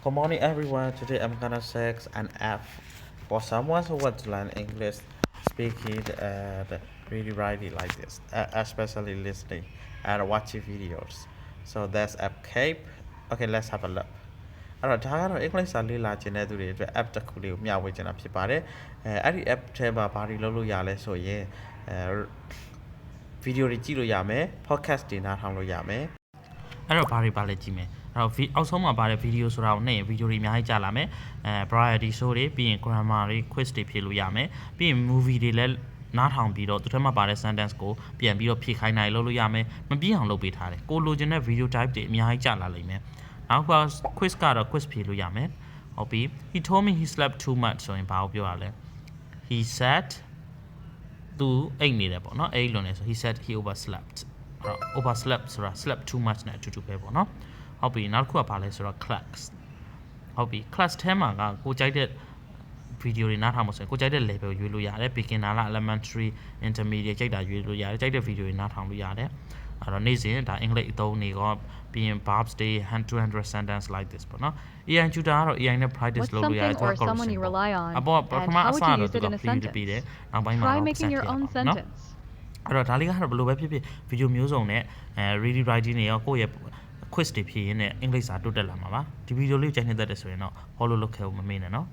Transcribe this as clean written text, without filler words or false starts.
Good morning, everyone. Today I'm gonna search an app for someone who wants to learn English, speaking and really writing like this, especially listening and watching videos. So that's app Cape. Okay, let's have a look. အဲ့တော့ဒါကတော့ English စာလေ့လာခြင်းတဲ့သူတွေအတွက် app တစ်ခုလေးကိုမျှဝေချင်တာဖြစ်ပါတယ်အဲ့ဒီ app ထဲမှာဘာတွေလုပ်လို့ရလဲဆိုရင်ဗီဒီယိုတွေကြည့်လို့ရမယ် podcast တွေနားထောင်လို့ရမယ်အဲ့တော့ဘာတွေပါလဲကြည့်မယ်အဲ့တော့အောက်ဆုံးမှာပါတဲ့ဗီဒီယိုဆိုတာကိုနှိပ်ရင်ဗီဒီယိုတွေအများကြီးကြာလာမယ်variety show တွေပြီးရင် grammar တွေ quiz တွေဖြေလို့ရမယ်ပြီးရင် movie တွေလည်းနားထောင်ပြီးတော့သူထဲမှာပါတဲ့ sentence ကိုပြန်ပြီးတော့ဖြည့်ခိုင်းနိုင်လုပ်လို့ရမယ်မပြည့်အောင်လုပ်ပေးထားတယ်ကိုလိုချင်တဲ့ video type တွေအများကြီးကြာလာလိမ့်မယ်နောက်က quiz ကတော့ quiz ဖြေလို့ရမယ်ဟုတ်ပြီ he told me he slept too much ဆိုရင်ဘာကိုပြောရလဲ he said သူအိတ်နေတယ်ပေါ့နော်အိတ်လွန်နေဆို he said he overslept overslept ဆိုတာ slept too much နဲ့အတူတူပဲပေါ့နော်ဟုတ်ပြီနောက်တစ်ခုကဘာလဲဆိုတော့ class ဟုတ်ပြီ class ထဲမှာကကိုကြိုက်တဲ့ video တွေနားထောင်မှာဆိုရင်ကိုကြိုက်တဲ့ level ရွေးလို့ရတယ် beginner လား elementary intermediate ကြိုက်တာရွေးလို့ရတယ်ကြိုက်တဲ့ video တွေနားထောင်လို့ရတယ်အဲ့တော့နေ့စဉ်ဒါအင်္ဂလိပ်အသုံးတွေကပြီးရင် verbs တွေ 100 sentence like this ပေါ့နော် AI tutor ကတော့ AI နဲ့ practice လုပ်လို့ရတယ်သူက correction အပေါ်ပထမအစတော့သူက free ပေးတယ်နောက်ပိုင်းမှာတော့ set ရအောင်နော်အဲ့တော့ဒါလေးကတော့ဘယ်လိုပဲဖြစ်ဖြစ် video မျိုးစုံနဲ့reading writing တွေရောကိုယ့်ရဲ့ quiz တွေဖြေရင်းနဲ့အင်္ဂလိပ်စာတိုးတက်လာမှာပါဒီ video လေးကိုကြိုက်နေတတ်တယ်ဆိုရင်တော့ follow လုပ်ခဲ့ဖို့မမေ့နဲ့နော်